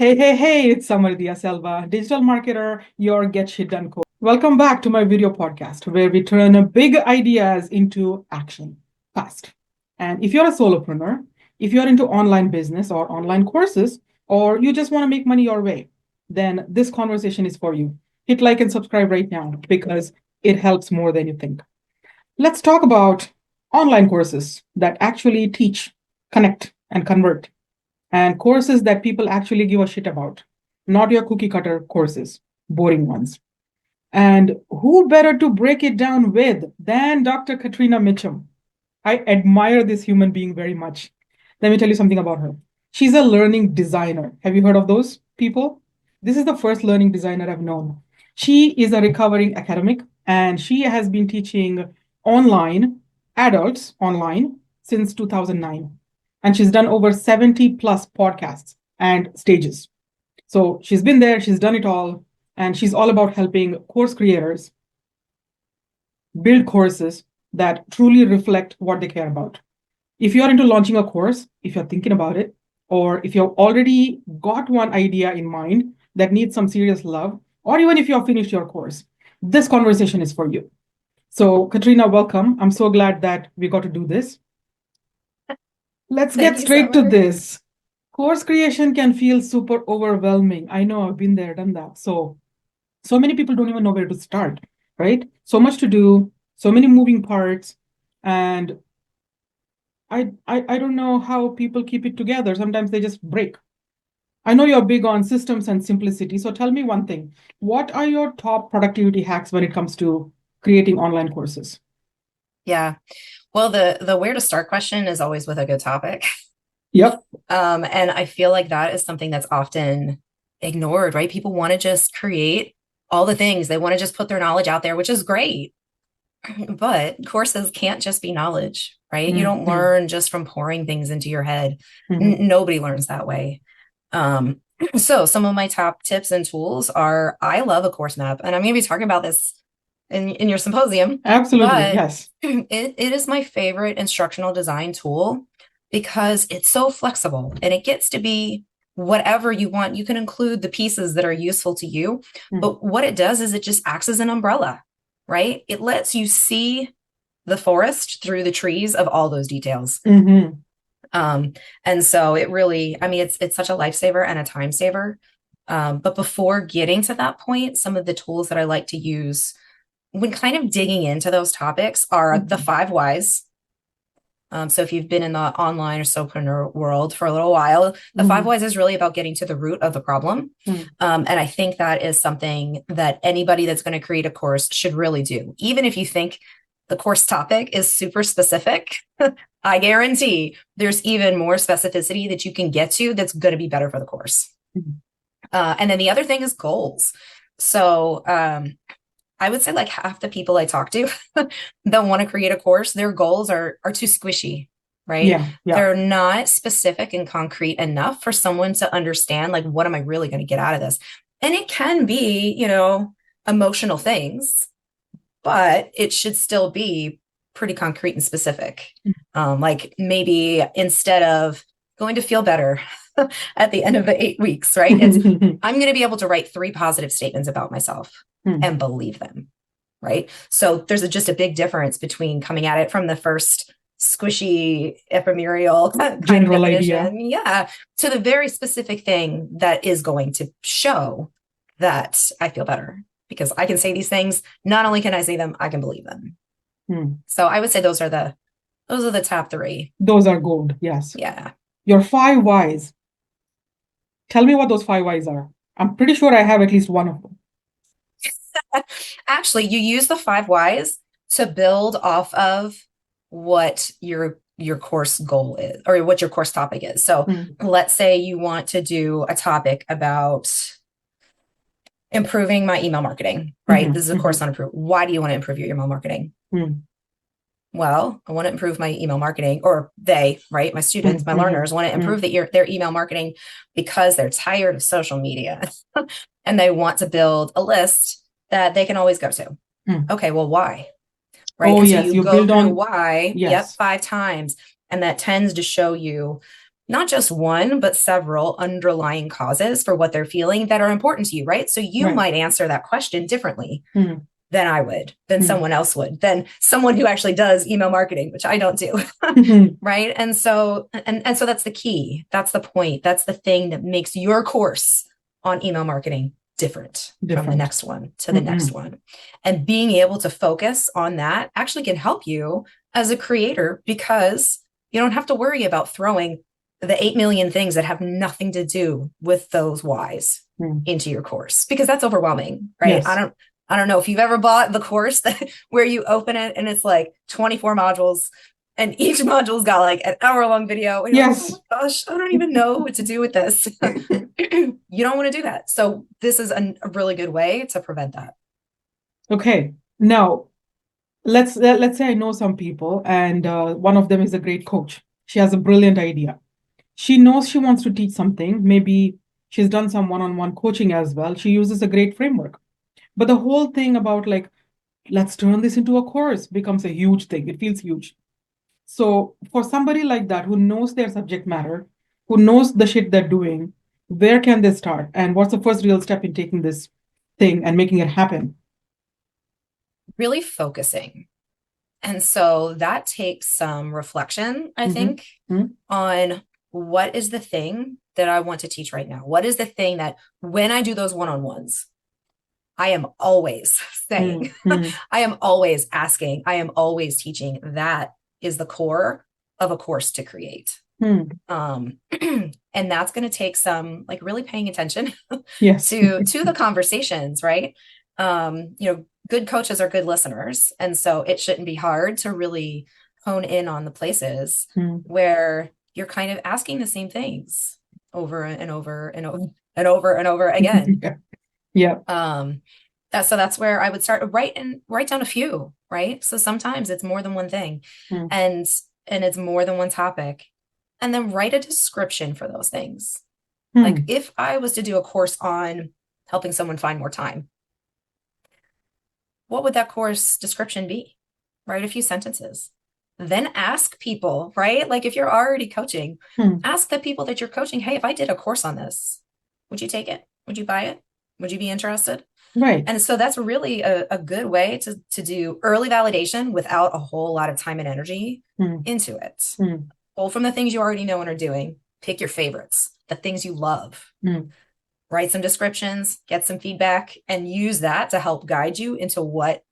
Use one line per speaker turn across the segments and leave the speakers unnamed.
Hey, it's Samarthya Selva, digital marketer, your Get Shit Done coach. Welcome back to my video podcast where we turn big ideas into action fast. And if you're a solopreneur, if you're into online business or online courses, or you just want to make money your way, then this conversation is for you. Hit like and subscribe right now because it helps more than you think. Let's talk about online courses that actually teach, connect, and convert and courses that people actually give a shit about, not your cookie cutter courses, boring ones. And who better to break it down with than Dr. Catrina Mitchum? I admire this human being very much. Let me tell you something about her. She's a learning designer. Have you heard of those people? This is the first learning designer I've known. She is a recovering academic and she has been teaching online, adults online, since 2009. And she's done over 70 plus podcasts and stages. So she's been there, she's done it all, and she's all about helping course creators build courses that truly reflect what they care about. If you're into launching a course, if you're thinking about it, or if you've already got one idea in mind that needs some serious love, or even if you've finished your course, this conversation is for you. So, Katrina, welcome. I'm so glad that we got to do this. Let's get straight to this. Course creation can feel super overwhelming. I know I've been there, done that. So many people don't even know where to start, right? So much to do, so many moving parts, and I don't know how people keep it together. Sometimes they just break. I know you're big on systems and simplicity. So tell me one thing. What are your top productivity hacks when it comes to creating online courses?
Yeah. Well, the where to start question is always with a good topic.
Yep.
And I feel like that is something that's often ignored, right? People want to just create all the things. They want to just put their knowledge out there, which is great. But courses can't just be knowledge, right? You don't learn just from pouring things into your head. Nobody learns that way. So some of my top tips and tools are, I love a course map, and I'm going to be talking about this in your symposium.
Absolutely,
But
yes.
it is my favorite instructional design tool because it's so flexible and it gets to be whatever you want. You can include the pieces that are useful to you, but what it does is it just acts as an umbrella, right? It lets you see the forest through the trees of all those details. And so it really, I mean, it's such a lifesaver and a time saver. But before getting to that point, some of the tools that I like to use when kind of digging into those topics are the 5 whys. So if you've been in the online or solopreneur world for a little while, the 5 whys is really about getting to the root of the problem. And I think that is something that anybody that's going to create a course should really do. Even if you think the course topic is super specific, I guarantee there's even more specificity that you can get to that's going to be better for the course. And then the other thing is goals. So I would say like half the people I talk to that want to create a course, their goals are too squishy, right?
Yeah.
They're not specific and concrete enough for someone to understand, like, what am I really going to get out of this? And it can be, emotional things, but it should still be pretty concrete and specific. Like maybe instead of going to feel better at the end of the 8 weeks, right? I'm going to be able to write 3 positive statements about myself and believe them, right? So there's just a big difference between coming at it from the first squishy ephemeral kind
General
of
definition,
to the very specific thing that is going to show that I feel better because I can say these things. Not only can I say them, I can believe them. So I would say those are the top 3.
Those are gold. Yes.
Yeah.
Your 5 whys. Tell me what those 5 whys are. I'm pretty sure I have at least one of them.
Actually, you use the 5 whys to build off of what your course goal is or what your course topic is. So let's say you want to do a topic about improving my email marketing, right? This is a course on improve. Why do you want to improve your email marketing? Well, I want to improve my email marketing, or they, right? My students, my learners want to improve their email marketing because they're tired of social media and they want to build a list that they can always go to. Okay, well, why? Right.
Oh,
and
yes,
so
you
go
build
through
on
why,
yes.
5 times. And that tends to show you not just one, but several underlying causes for what they're feeling that are important to you, right? So you might answer that question differently than I would, than someone else would, than someone who actually does email marketing, which I don't do. Right. And so that's the key. That's the point. That's the thing that makes your course on email marketing different. From the next one to the next one. And being able to focus on that actually can help you as a creator, because you don't have to worry about throwing the 8 million things that have nothing to do with those whys into your course, because that's overwhelming, right? Yes. I don't know if you've ever bought the course where you open it and it's like 24 modules and each module's got like an hour-long video. And yes. Like, oh my gosh, I don't even know what to do with this. You don't want to do that. So this is a really good way to prevent that.
Okay. Now, let's say I know some people, and one of them is a great coach. She has a brilliant idea. She knows she wants to teach something. Maybe she's done some one-on-one coaching as well. She uses a great framework. But the whole thing about like, let's turn this into a course becomes a huge thing. It feels huge. So for somebody like that who knows their subject matter, who knows the shit they're doing, where can they start? And what's the first real step in taking this thing and making it happen?
Really focusing. And so that takes some reflection, I think, on what is the thing that I want to teach right now? What is the thing that when I do those one-on-ones, I am always saying, I am always asking, I am always teaching. That is the core of a course to create. And that's going to take some like really paying attention yes. to the conversations, right? Good coaches are good listeners. And so it shouldn't be hard to really hone in on the places where you're kind of asking the same things over and over and over and over and over again.
Yeah.
So that's where I would start. Write down a few, right? So sometimes it's more than one thing and it's more than one topic. And then write a description for those things. Like if I was to do a course on helping someone find more time, what would that course description be? Write a few sentences. Then ask people, right? Like if you're already coaching, ask the people that you're coaching, hey, if I did a course on this, would you take it? Would you buy it? Would you be interested?
Right.
And so that's really a good way to do early validation without a whole lot of time and energy into it. Pull from the things you already know and are doing. Pick your favorites, the things you love. Write some descriptions, get some feedback, and use that to help guide you into what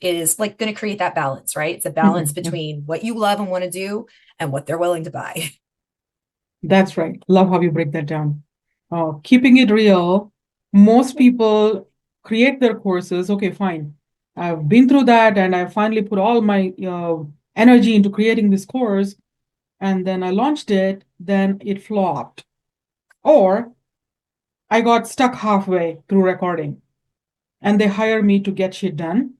is like going to create that balance, right? It's a balance between what you love and want to do and what they're willing to buy.
That's right. Love how you break that down. Keeping it real, most people create their courses. Okay, fine. I've been through that and I finally put all my energy into creating this course. And then I launched it, then it flopped. Or I got stuck halfway through recording and they hire me to get shit done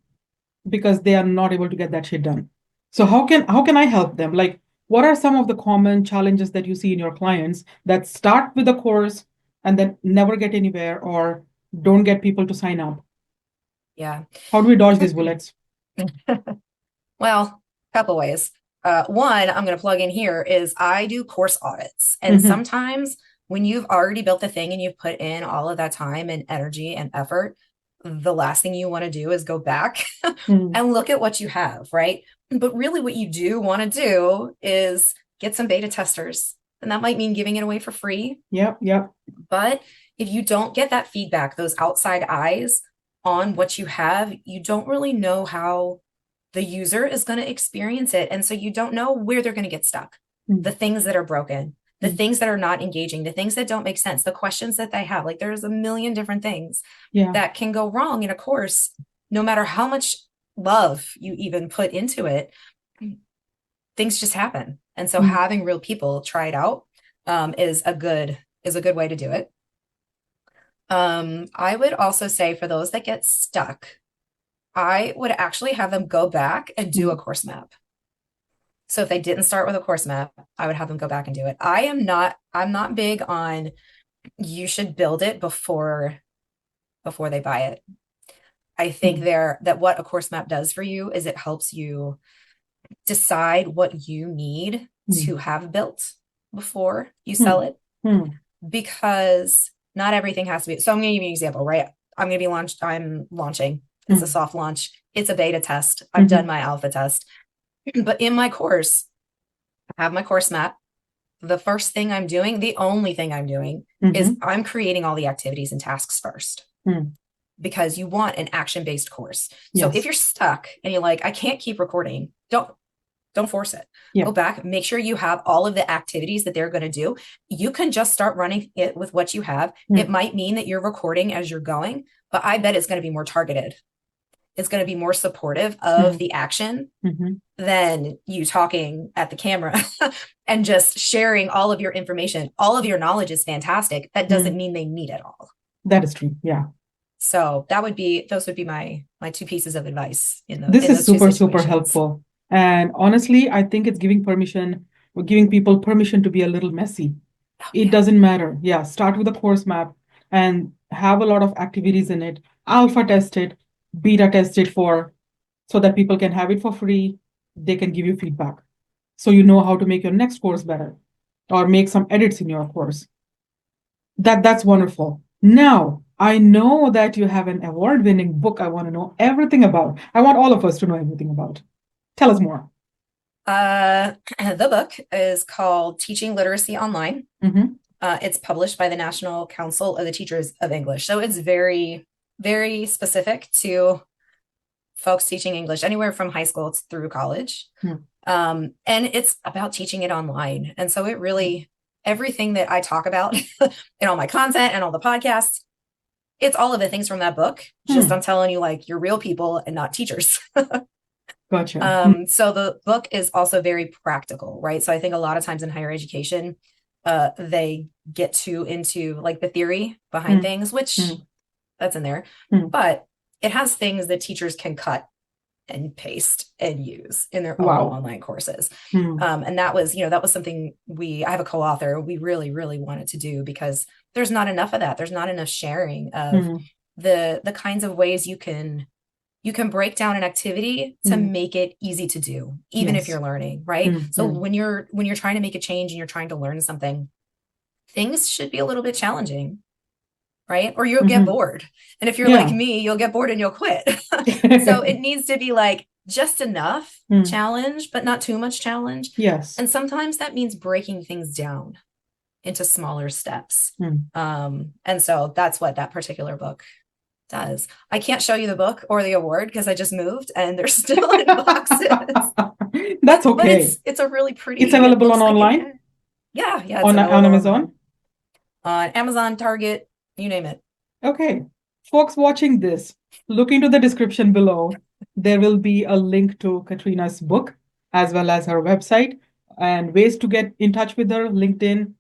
because they are not able to get that shit done. So how can I help them? Like, what are some of the common challenges that you see in your clients that start with a course and then never get anywhere or don't get people to sign up?
Yeah.
How do we dodge these bullets?
Well, a couple ways. One, I'm going to plug in here is I do course audits. And sometimes when you've already built the thing and you've put in all of that time and energy and effort, the last thing you want to do is go back and look at what you have, right? But really what you do want to do is get some beta testers. And that might mean giving it away for free.
Yep.
But if you don't get that feedback, those outside eyes on what you have, you don't really know how the user is going to experience it. And so you don't know where they're going to get stuck, the things that are broken, the things that are not engaging, the things that don't make sense, the questions that they have. Like there's a million different things that can go wrong in a course, no matter how much love you even put into it, things just happen. And so having real people try it out is a good way to do it. I would also say for those that get stuck, I would actually have them go back and do a course map. So if they didn't start with a course map, I would have them go back and do it. I'm not big on you should build it before they buy it. I think that what a course map does for you is it helps you decide what you need to have built before you sell it, because not everything has to be. So I'm going to give you an example, right? I'm launching. It's a soft launch. It's a beta test. I've done my alpha test. But in my course, I have my course map. The first thing I'm doing, the only thing I'm doing is I'm creating all the activities and tasks first. Because you want an action-based course. So if you're stuck and you're like, I can't keep recording, don't force it. Go back, make sure you have all of the activities that they're going to do. You can just start running it with what you have. It might mean that you're recording as you're going, but I bet it's going to be more targeted. It's going to be more supportive of the action than you talking at the camera and just sharing all of your information. All of your knowledge is fantastic. That doesn't mean they need it all.
That is true. Yeah.
So those would be my two pieces of advice in those.
This is super helpful. And honestly, I think it's we're giving people permission to be a little messy. It doesn't matter. Yeah, start with a course map and have a lot of activities in it. Alpha test it, beta test it so that people can have it for free. They can give you feedback. So you know how to make your next course better or make some edits in your course. That's wonderful. Now, I know that you have an award-winning book I want to know everything about. I want all of us to know everything about. Tell us more.
The book is called Teaching Literacy Online. It's published by the National Council of the Teachers of English. So it's very, very specific to folks teaching English anywhere from high school through college. And it's about teaching it online. And so it really, everything that I talk about in all my content and all the podcasts, it's all of the things from that book. Just I'm telling you, like, you're real people and not teachers.
Gotcha.
So the book is also very practical, right? So I think a lot of times in higher education, they get too into like the theory behind things, which that's in there, but it has things that teachers can cut and paste and use in their own online courses. And that was something I have a co-author, we really, really wanted to do because there's not enough of that. There's not enough sharing of the kinds of ways you can break down an activity to make it easy to do, even if you're learning, right? So when you're trying to make a change and you're trying to learn something, things should be a little bit challenging, right? Or you'll get bored. And if you're like me, you'll get bored and you'll quit. So it needs to be like just enough challenge, but not too much challenge.
Yes.
And sometimes that means breaking things down into smaller steps. And so that's what that particular book does. I can't show you the book or the award because I just moved and they're still in boxes.
That's okay.
But it's a really pretty.
It's available on online.
Yeah.
On Amazon.
On Amazon, Target, you name it.
Okay, folks watching this, look into the description below. There will be a link to Catrina's book as well as her website and ways to get in touch with her, LinkedIn.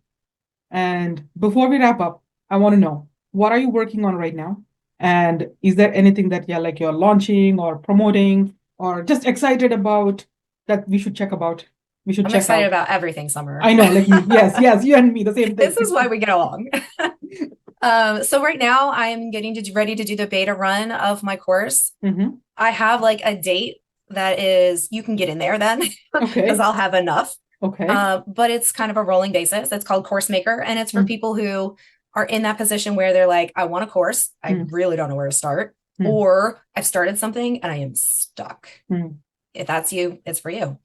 And before we wrap up, I want to know, what are you working on right now? And is there anything that you're launching or promoting or just excited about that we should check about?
I'm excited about everything, Summer.
I know, like me. Yes, you and me, the same thing.
This is why we get along. So right now I'm getting ready to do the beta run of my course. I have like a date that is, you can get in there then because I'll have enough. But it's kind of a rolling basis. It's called Course Maker. And it's for people who are in that position where they're like, I want a course. I really don't know where to start. Or I've started something and I am stuck. If that's you, it's for you.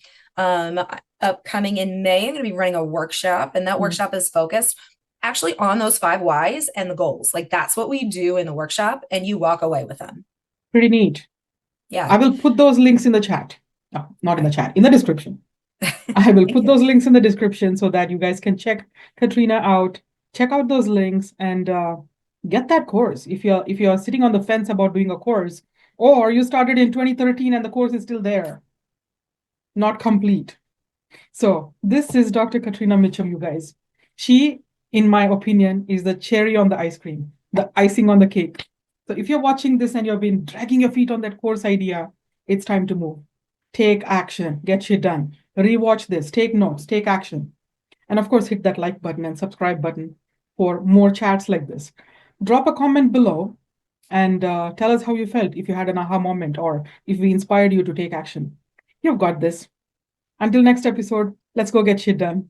Upcoming in May, I'm going to be running a workshop, and that workshop is focused actually on those 5 whys and the goals. Like that's what we do in the workshop, and you walk away with them.
Pretty neat.
Yeah.
I will put those links in the chat. No, not in the chat, in the description. I will put those links in the description so that you guys can check Catrina out, check out those links and get that course. If you're sitting on the fence about doing a course, or you started in 2013 and the course is still there, not complete. So this is Dr. Catrina Mitchum, you guys. She, in my opinion, is the cherry on the ice cream, the icing on the cake. So if you're watching this and you've been dragging your feet on that course idea, it's time to move. Take action, get shit done. Rewatch this, take notes, take action. And of course, hit that like button and subscribe button for more chats like this. Drop a comment below and tell us how you felt, if you had an aha moment or if we inspired you to take action. You've got this. Until next episode, let's go get shit done.